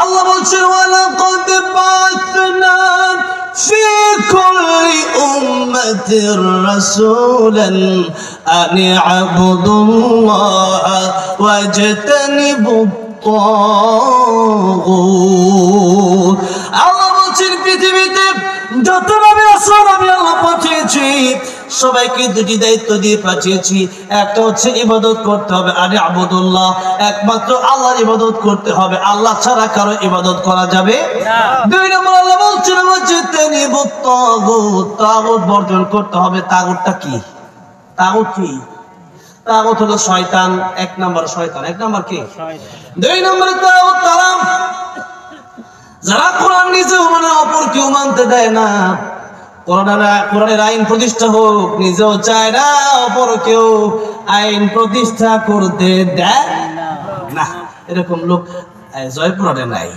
আল্লাহ বলছেন ওয়ালাকাদ বা'আসনা ফি কুল্লি উম্মাতির রাসূলান আন ই'বুদুল্লাহ ওয়াজতানিবুত তাগুত। আল্লাহ বলছেন পৃথিবীতে যত নবী রাসূল আমি আল্লাহ পাঠিয়েছি সবাইকে দুটি দায়িত্ব দিয়ে পাঠিয়েছি। একটা হচ্ছে ইবাদত করতে হবে, আরে আবুদুল্লাহ, একমাত্র আল্লাহর ইবাদত করতে হবে, আল্লাহ ছাড়া কারো ইবাদত করা যাবে না। দুই নম্বর আল্লাহ বলছেন ওয়াজতানিবুত তাগুত, তাগুত বর্জন করতে হবে। তাগুতটা কি? তাগুত কি? তাগুত হলো শয়তান। এক নম্বর শয়তান, এক নম্বর কি? দুই নম্বরে তাগুত তারা যারা কোরআন নিজেও মানে অপর কেউ মানতে দেয় না, কোরআনের আইন প্রতিষ্ঠা হোক নিজেও চায় না, অপর কেউ আইন প্রতিষ্ঠা করতে দেয় না। এরকম লোক জয়পুরে নাই।